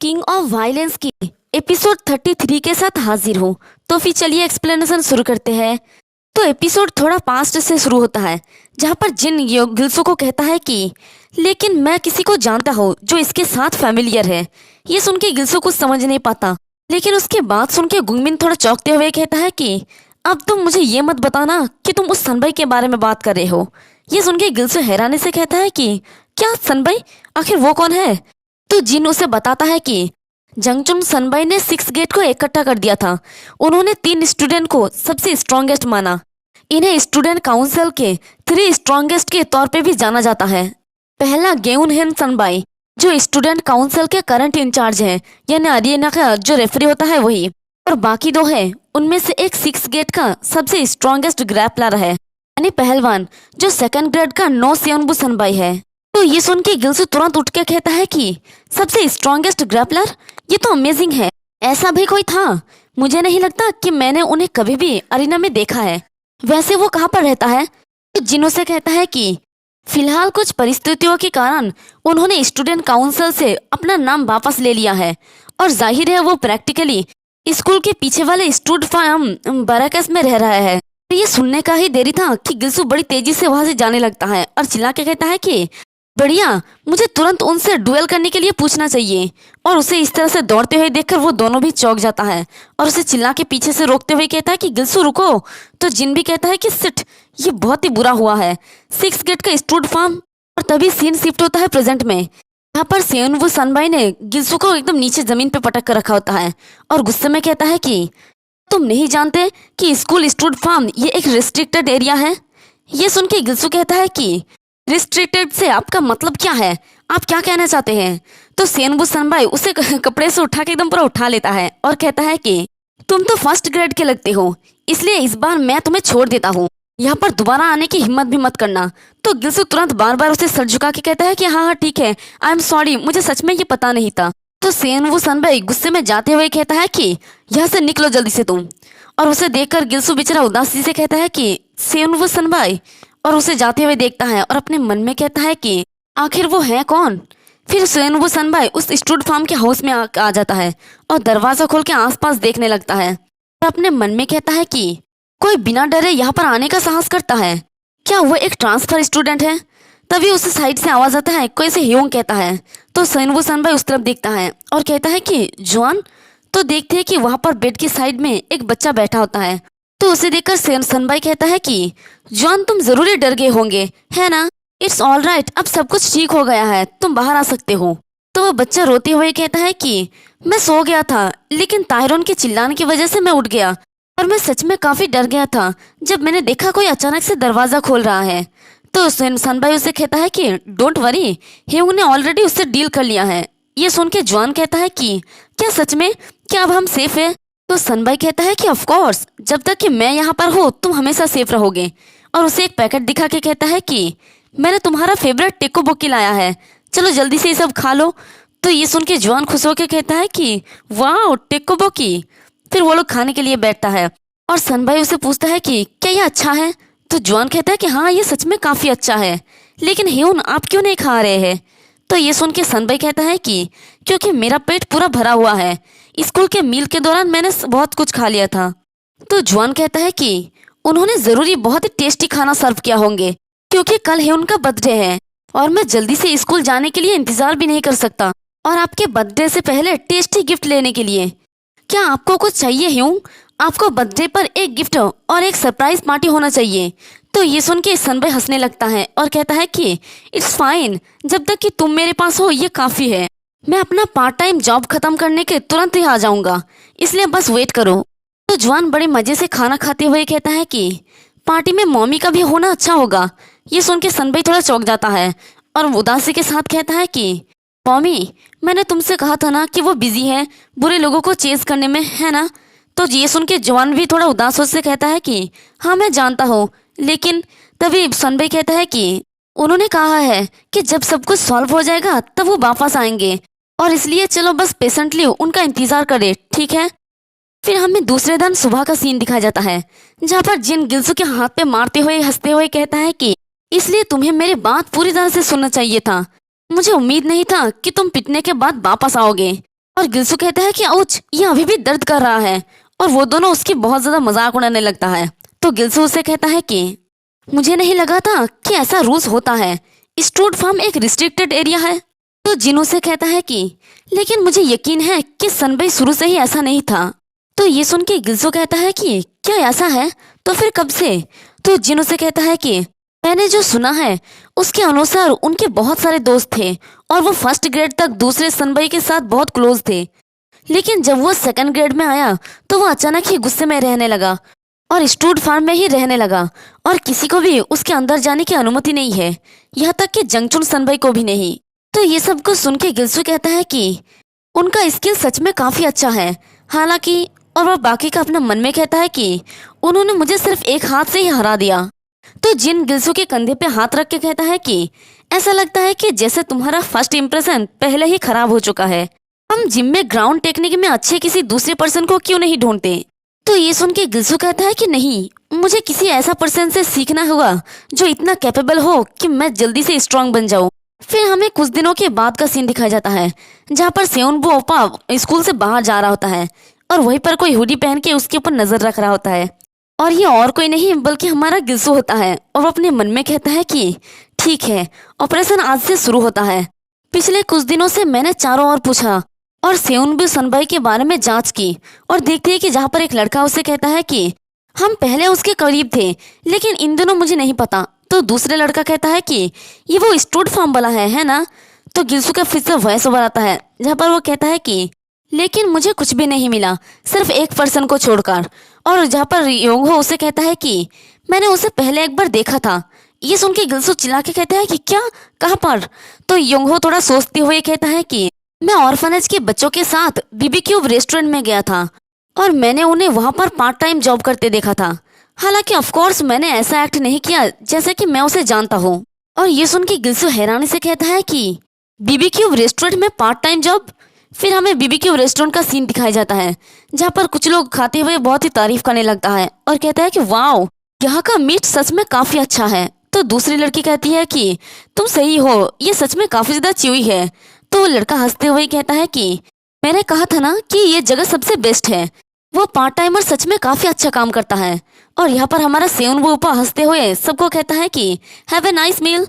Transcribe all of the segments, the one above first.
King of violence की episode 33 के साथ हाजिर हूँ। तो फिर चलिए एक्सप्लेनेशन शुरू करते हैं। तो एपिसोड थोड़ा पास्ट से शुरू होता है, जहाँ पर जिन गिल्सो को कहता है कि लेकिन मैं किसी को जानता हूँ जो इसके साथ फैमिलियर है। ये सुन के गिल्सो कुछ समझ नहीं पाता, लेकिन उसके बाद सुन के गुंगमिन थोड़ा चौंकते हुए कहता है कि अब तुम मुझे ये मत बताना कि तुम उस सनबाई के बारे में बात कर रहे हो। ये सुन के गिल्सो हैरानी से कहता है कि क्या सनबाई, आखिर वो कौन है? तो जिन उसे बताता है कि जंगचुन सनबाई ने 6 गेट को इकट्ठा कर दिया था। उन्होंने 3 स्टूडेंट को सबसे स्ट्रॉन्गेस्ट माना। इन्हें स्टूडेंट काउंसिल के 3 स्ट्रॉन्गेस्ट के तौर पे भी जाना जाता है। पहला गेउनहेन सनबाई, जो स्टूडेंट काउंसिल के करंट इंचार्ज है, यानी अरिना का जो रेफरी होता है वही। और बाकी 2 है, उनमें से एक 6 गेट का सबसे स्ट्रॉन्गेस्ट ग्रैपलर है, यानी पहलवान, जो 2nd ग्रेड का नो सेओनबू सनबाई है। तो ये सुन के गिल्सो तुरंत उठ के कहता है कि सबसे स्ट्रॉन्गेस्ट ग्रैपलर, ये तो अमेजिंग है। ऐसा भी कोई था? मुझे नहीं लगता कि मैंने उन्हें कभी भी अरीना में देखा है। वैसे वो कहाँ पर रहता है? तो जिनो से कहता है कि फिलहाल कुछ परिस्थितियों के कारण उन्होंने स्टूडेंट काउंसिल से अपना नाम वापस ले लिया है, और जाहिर है वो प्रैक्टिकली स्कूल के पीछे वाले स्टूड फार्म बराकस में रह रहा है। तो ये सुनने का ही देरी था कि गिल्सो बड़ी तेजी से वहां से जाने लगता है और चिल्ला के कहता है कि बढ़िया, मुझे तुरंत उनसे डुएल करने के लिए पूछना चाहिए। और उसे इस तरह से दौड़ते हुए देखकर वो दोनों भी चौंक जाता है और उसे चिल्ला के पीछे से रोकते हुए कहता है कि गिल्सो रुको। तो जिन भी कहता है कि सिट, ये बहुत ही बुरा हुआ है। 6 गेट का स्टूड फार्म। और तभी सीन शिफ्ट होता है प्रेजेंट में, यहाँ पर सेओनबू सनबाई ने गिल्सो को एकदम नीचे जमीन पे पटक कर रखा होता है और गुस्से में कहता है कि तुम नहीं जानते कि स्कूल स्टूड फार्म ये एक रिस्ट्रिक्टेड एरिया है? ये सुन के गिल्सो कहता है कि रिस्ट्रिक्टेड से आपका मतलब क्या है? आप क्या कहना चाहते हैं? तो सेओनबू सनबाई उसे कपड़े से उठा के एकदम पूरा उठा लेता है और कहता है कि तुम तो 1st ग्रेड के लगते हो, इसलिए इस बार मैं तुम्हें छोड़ देता हूँ। यहाँ पर दोबारा आने की हिम्मत भी मत करना। तो गिल्सो तुरंत बार बार उसे सर झुका के कहता है कि हाँ हाँ ठीक है, आई एम सॉरी, मुझे सच में ये पता नहीं था। तो सेओनबू सनबाई गुस्से में जाते हुए कहता है कि यहाँ से निकलो जल्दी से तुम। और उसे देखकर गिल्सो बेचारा उदासी से कहता है कि सेओनबू सनबाई, और उसे जाते हुए देखता है और अपने मन में कहता है कि आखिर वो है कौन? फिर सेओनबू सनबाई उस स्टूड फार्म के हाउस में आ जाता है और दरवाजा खोल के आसपास देखने लगता है और अपने मन में कहता है कि कोई बिना डरे यहाँ पर आने का साहस करता है? क्या वो एक ट्रांसफर स्टूडेंट है? तभी उसे साइड से आवाज आता है, कोई से ह्योंग कहता है। तो सेओनबू सनबाई उस तरफ देखता है और कहता है कि जॉन। तो देखते हैं कि वहां पर बेड की साइड में एक बच्चा बैठा होता है। तो उसे देखकर सनबाई कहता है कि जॉन, तुम जरूर डर गए होंगे, है ना? इट्स ऑल राइट, अब सब कुछ ठीक हो गया है, तुम बाहर आ सकते हो। तो वह बच्चा रोते हुए कहता है कि मैं सो गया था, लेकिन तायरोन के चिल्लाने की वजह से मैं उठ गया और मैं सच में काफी डर गया था जब मैंने देखा कोई अचानक से दरवाजा खोल रहा है। तो सनबाई उसे कहता है कि डोंट वरी, ह्योंग ने ऑलरेडी उससे डील कर लिया है। ये सुन के जॉन कहता है कि क्या सच में? क्या अब हम सेफ है? तो सनबाई कहता है कि ऑफ कोर्स, जब तक कि मैं यहाँ पर हूँ तुम हमेशा सेफ रहोगे। और उसे एक पैकेट दिखा के कहता है कि मैंने तुम्हारा फेवरेट टेको बुकी लाया है, चलो जल्दी से ये सब खा लो। तो ये सुन के जॉन खुश होकर कहता है कि वाह, टेको बुकी। फिर वो लोग खाने के लिए बैठता है और सनबाई उसे पूछता है कि क्या ये अच्छा है? तो जॉन कहता है कि हाँ, ये सच में काफी अच्छा है, लेकिन ह्योन आप क्यों नहीं खा रहे हैं? तो ये सुन के सनबाई कहता है कि क्योंकि मेरा पेट पूरा भरा हुआ है, स्कूल के मील के दौरान मैंने बहुत कुछ खा लिया था। तो जॉन कहता है कि उन्होंने जरूरी बहुत ही टेस्टी खाना सर्व किया होंगे, क्योंकि कल है उनका बर्थडे है और मैं जल्दी से स्कूल जाने के लिए इंतजार भी नहीं कर सकता, और आपके बर्थडे से पहले टेस्टी गिफ्ट लेने के लिए। क्या आपको कुछ चाहिए ह्यूंग? आपको बर्थडे पर एक गिफ्ट और एक सरप्राइज पार्टी होना चाहिए। तो ये सुन के सनबाई हंसने लगता है और कहता है कि इट्स फाइन, जब तक कि तुम मेरे पास हो ये काफी है। मैं अपना पार्ट टाइम जॉब खत्म करने के तुरंत ही आ जाऊंगा, इसलिए बस वेट करो। तो जॉन बड़े मजे से खाना खाते हुए कहता है कि पार्टी में मम्मी का भी होना अच्छा होगा। ये सुन के सनबाई थोड़ा चौंक जाता है और उदासी के साथ कहता है कि मम्मी, मैंने तुमसे कहा था ना कि वो बिजी है बुरे लोगों को चेज करने में, है ना? तो ये सुन के जॉन भी थोड़ा उदास से कहता है कि हाँ मैं जानता हूँ, लेकिन तभी सनबाई कहता है कि उन्होंने कहा है कि जब सब कुछ सॉल्व हो जाएगा तब वो वापस आएंगे, और इसलिए चलो बस पेशेंटली उनका इंतजार करे, ठीक है? फिर हमें दूसरे दिन सुबह का सीन दिखाया जाता है, जहाँ पर जिन गिल्सो के हाथ पे मारते हुए हंसते हुए कहता है कि इसलिए तुम्हें मेरी बात पूरी तरह से सुनना चाहिए था। मुझे उम्मीद नहीं था कि तुम पिटने के बाद वापस आओगे। और गिल्सू कहता है कि ouch, ये अभी भी दर्द कर रहा है। और वो दोनों उसकी बहुत ज्यादा मजाक उड़ाने लगता है। तो गिल्सू उसे कहता है कि मुझे नहीं लगा था कि ऐसा रूल्स होता है, स्टूड फार्म एक रिस्ट्रिक्टेड एरिया है। तो जिन उसे कहता है कि लेकिन मुझे यकीन है कि सनबई शुरू से ही ऐसा नहीं था। तो ये सुन के गिल्सू कहता है कि क्या ऐसा है, तो फिर कब से? तो जिन उसे कहता है कि मैंने जो सुना है उसके अनुसार उनके बहुत सारे दोस्त थे और वो फर्स्ट ग्रेड तक दूसरे सनबई के साथ बहुत क्लोज थे, लेकिन जब वो सेकंड ग्रेड में आया तो वो अचानक ही गुस्से में रहने लगा और स्टूड फार्म में ही रहने लगा और किसी को भी उसके अंदर जाने की अनुमति नहीं है, यहाँ तक कि जंगचुन सनबई को भी नहीं। तो ये सब कुछ सुन के गिल्सू कहता है कि उनका स्किल सच में काफी अच्छा है हालांकि, और वह बाकी का अपना मन में कहता है कि उन्होंने मुझे सिर्फ एक हाथ से ही हरा दिया। तो जिन गिल्सू के कंधे पे हाथ रख के कहता है कि ऐसा लगता है कि जैसे तुम्हारा फर्स्ट इंप्रेशन पहले ही खराब हो चुका है, हम जिम में ग्राउंड टेक्निक में अच्छे किसी दूसरे पर्सन को क्यों नहीं ढूंढते? तो ये सुन के गिल्सू कहता है कि नहीं, मुझे किसी ऐसा पर्सन से सीखना होगा जो इतना कैपेबल हो कि मैं जल्दी से स्ट्रांग बन जाऊं। फिर हमें कुछ दिनों के बाद का सीन दिखाया जाता है जहाँ पर सेउनबो ओप्पा स्कूल से बाहर जा रहा होता है और वहीं पर कोई हुडी पहन के उसके ऊपर नजर रख रहा होता है और ये और कोई नहीं बल्कि हमारा गिल्सू होता है। और वो अपने मन में कहता है कि ठीक है, ऑपरेशन आज से शुरू होता है। पिछले कुछ दिनों से मैंने चारों ओर पूछा और सेउनबो सनबई के बारे में जांच की और देखती है कि जहाँ पर एक लड़का उसे कहता है कि हम पहले उसके करीब थे लेकिन इन दिनों मुझे नहीं पता। तो दूसरे लड़का कहता है कि ये वो स्टूड फार्म वाला है ना? तो गिल्सू का फिर से वॉइस ओवर आता है जहाँ पर वो कहता है कि लेकिन मुझे कुछ भी नहीं मिला सिर्फ एक पर्सन को छोड़कर। और जहाँ पर योंगहो उसे कहता है कि मैंने उसे पहले एक बार देखा था। ये सुन के गिल्सू चिल्ला के कहता है कि क्या, कहाँ पर? तो योंगहो थोड़ा सोचते हुए कहता है कि मैं ऑर्फनेज के बच्चों के साथ बीबी क्यूब रेस्टोरेंट में गया था और मैंने उन्हें वहां पर पार्ट टाइम जॉब करते देखा था। हालांकि ऑफ कोर्स मैंने ऐसा एक्ट नहीं किया जैसे कि मैं उसे जानता हूँ। और ये सुन के गिल्सू हैरानी से कहता है कि बीबी क्यूब रेस्टोरेंट में पार्ट टाइम जॉब? फिर हमें बीबी क्यूब रेस्टोरेंट का सीन दिखाया जाता है जहाँ पर कुछ लोग खाते हुए बहुत ही तारीफ करने लगता है और कहता है कि वाओ, यहाँ का मीट सच में काफी अच्छा है। तो दूसरी लड़की कहती है कि तुम सही हो, ये सच में काफी ज्यादा च्यूई है। तो वो लड़का हंसते हुए कहता है कि मैंने कहा था ना कि ये जगह सबसे बेस्ट है। वो पार्ट टाइमर सच में काफी अच्छा काम करता है। और यहाँ पर हमारा सेउनबो ओप्पा हंसते हुए सबको कहता है कि हैव ए नाइस मील,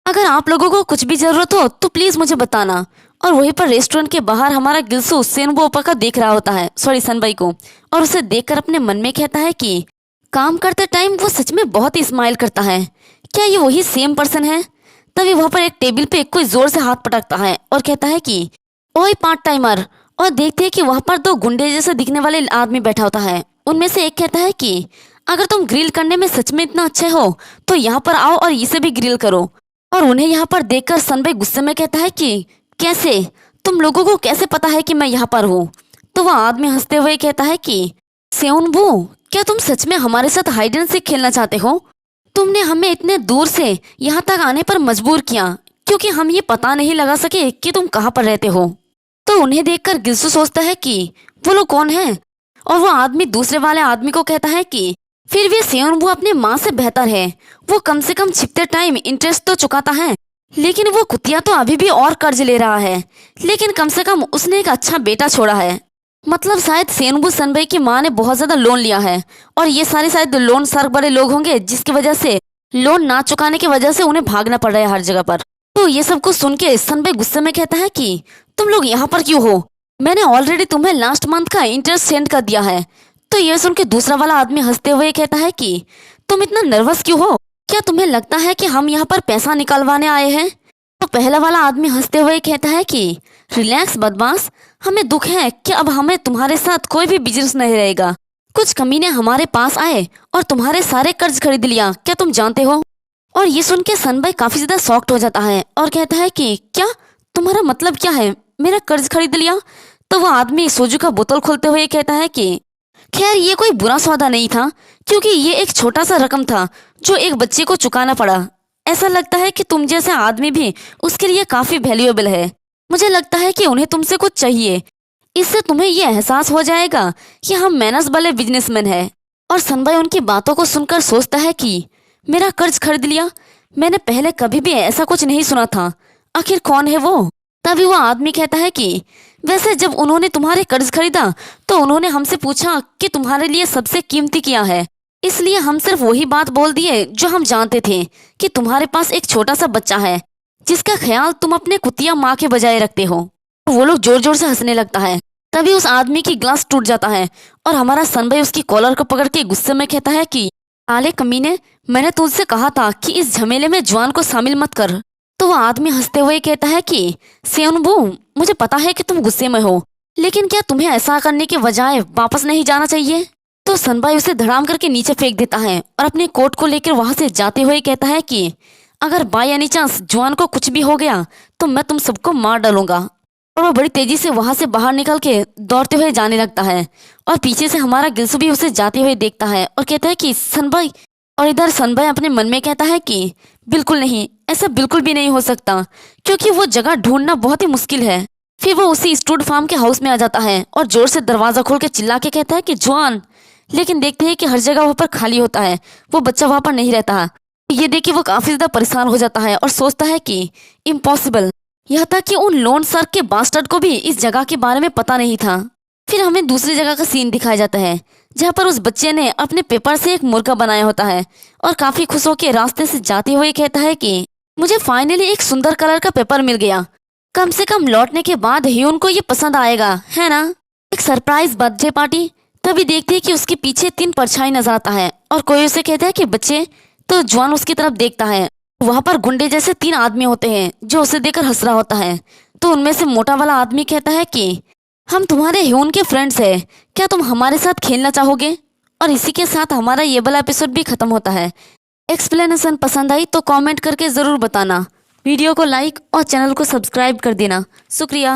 अगर आप लोगों को कुछ भी जरूरत हो तो प्लीज मुझे बताना। और वहीं पर रेस्टोरेंट के बाहर हमारा गिल्सू सेउनबो ओप्पा का देख रहा होता है, सॉरी सनबई को, और उसे देखकर अपने मन में कहता है कि काम करते टाइम वो सच में बहुत ही स्माइल करता है, क्या ये वही सेम पर्सन है? तभी वहाँ पर एक टेबल पे कोई जोर से हाथ पटकता है और कहता है कि ओए पार्ट टाइमर। और देखते हैं कि वहाँ पर दो गुंडे जैसे दिखने वाले आदमी बैठा होता है। उनमें से एक कहता है कि अगर तुम ग्रिल करने में सच में इतना अच्छे हो तो यहाँ पर आओ और इसे भी ग्रिल करो। और उन्हें यहाँ पर देखकर सनबई गुस्से में कहता है कि कैसे, तुम लोगों को कैसे पता है कि मैं यहाँ पर हूँ? तो वह आदमी हंसते हुए कहता है कि सेउनबो, क्या तुम सच में हमारे साथ हाइड एंड सीक खेलना चाहते हो? तुमने हमें इतने दूर से यहाँ तक आने पर मजबूर किया क्योंकि हम ये पता नहीं लगा सके कि तुम कहाँ पर रहते हो। तो उन्हें देखकर गिल्सू सोचता है कि वो लोग कौन है? और वो आदमी दूसरे वाले आदमी को कहता है कि फिर भी सेउनबो अपने माँ से बेहतर है, वो कम से कम छिपते टाइम इंटरेस्ट तो चुकाता है, लेकिन वो कुतिया तो अभी भी और कर्ज ले रहा है, लेकिन कम से कम उसने एक अच्छा बेटा छोड़ा है। मतलब शायद सेउनबो सनबई की माँ ने बहुत ज्यादा लोन लिया है और ये सारे शायद लोन सर्क वाले लोग होंगे जिसकी वजह से लोन ना चुकाने की वजह से उन्हें भागना पड़ रहा है हर जगह पर। तो ये सब कुछ सुन के सनबई गुस्से में कहता है कि तुम लोग यहाँ पर क्यों हो? मैंने ऑलरेडी तुम्हें लास्ट मंथ का इंटरेस्ट सेंड कर दिया है। तो ये सुन के दूसरा वाला आदमी हंसते हुए कहता है कि तुम इतना नर्वस क्यों हो? क्या तुम्हें लगता है कि हम यहाँ पर पैसा निकलवाने आए हैं? तो पहला वाला आदमी हंसते हुए कहता है कि रिलैक्स बदमाश, हमें दुख है कि अब हमें तुम्हारे साथ कोई भी बिजनेस नहीं रहेगा। कुछ कमीने हमारे पास आए और तुम्हारे सारे कर्ज खरीद लिया, क्या तुम जानते हो? और ये सुन के सनबई काफी ज्यादा शॉक्ड हो जाता है और कहता है कि क्या, तुम्हारा मतलब क्या है, मेरा कर्ज खरीद लिया? तो वो आदमी सोजू का बोतल खोलते हुए कहता है कि खैर ये कोई बुरा सौदा नहीं था क्योंकि ये एक छोटा सा रकम था जो एक बच्चे को चुकाना पड़ा। ऐसा लगता है कि तुम जैसे आदमी भी उसके लिए काफी वैल्यूएबल है। मुझे लगता है कि उन्हें तुमसे कुछ चाहिए, इससे तुम्हें ये एहसास हो जाएगा कि हम मैनर्स वाले बिजनेसमैन हैं। और सनबई उनकी बातों को सुनकर सोचता है कि मेरा कर्ज खरीद लिया, मैंने पहले कभी भी ऐसा कुछ नहीं सुना था, आखिर कौन है वो? तभी वो आदमी कहता है कि वैसे जब उन्होंने तुम्हारे कर्ज खरीदा तो उन्होंने हमसे पूछा कि तुम्हारे लिए सबसे कीमती क्या है, इसलिए हम सिर्फ वही बात बोल दिए जो हम जानते थे कि तुम्हारे पास एक छोटा सा बच्चा है जिसका ख्याल तुम अपने कुतिया माँ के बजाय रखते हो। वो लोग जोर जोर से हंसने लगता है। तभी उस आदमी की ग्लास टूट जाता है और हमारा सन भाई उसकी कॉलर को पकड़ के गुस्से में कहता है कि आले कमीने, मैंने तुझसे कहा था कि इस झमेले में जवान को शामिल मत कर। तो वह आदमी हंसते हुए कहता है कि सेउनबू, मुझे पता है कि तुम गुस्से में हो, लेकिन क्या तुम्हें ऐसा करने के बजाय वापस नहीं जाना चाहिए? तो सनबाई उसे धड़ाम करके नीचे फेंक देता है और अपने कोट को लेकर वहां से जाते हुए कहता है कि अगर बाय एनी चांस जवान को कुछ भी हो गया तो मैं तुम सबको मार डालूंगा। और वो बड़ी तेजी से वहां से बाहर निकल के दौड़ते हुए जाने लगता है और पीछे से हमारा गिल्सु भी उसे जाते हुए देखता है और कहता है कि सनबाई। और इधर सनबाई अपने मन में कहता है कि बिल्कुल नहीं, ऐसा बिल्कुल भी नहीं हो सकता, क्योंकि वो जगह ढूंढना बहुत ही मुश्किल है। फिर वो उसी स्टूड फार्म के हाउस में आ जाता है और जोर से दरवाजा खोल के चिल्ला के कहता है कि जवान। लेकिन देखते हैं कि हर जगह वहाँ पर खाली होता है, वो बच्चा वहाँ पर नहीं रहता। ये देख के वो काफी ज्यादा परेशान हो जाता है और सोचता है कि इम्पॉसिबल, यहाँ तक कि उन लोन सर्क के बास्टर्ड को भी इस जगह के बारे में पता नहीं था। फिर हमें दूसरी जगह का सीन दिखाया जाता है जहाँ पर उस बच्चे ने अपने पेपर से एक मुर्गा बनाया होता है और काफी खुश होकर रास्ते से जाते हुए कहता है कि मुझे फाइनली एक सुंदर कलर का पेपर मिल गया, कम से कम लौटने के बाद ही उनको ये पसंद आएगा, है ना? एक सरप्राइज बर्थडे पार्टी। तभी देखते हैं कि उसके पीछे 3 परछाई नजर आता है और कोई उसे कहता है कि बच्चे। तो जवान उसकी तरफ देखता है, वहां पर गुंडे जैसे 3 आदमी होते हैं जो उसे देखकर हंस रहा होता है। तो उनमें से मोटा वाला आदमी कहता है कि हम तुम्हारे ह्यून के फ्रेंड्स हैं, क्या तुम हमारे साथ खेलना चाहोगे? और इसी के साथ हमारा ये वाला एपिसोड भी खत्म होता है। एक्सप्लेनेशन पसंद आई तो कमेंट करके ज़रूर बताना, वीडियो को लाइक और चैनल को सब्सक्राइब कर देना। शुक्रिया।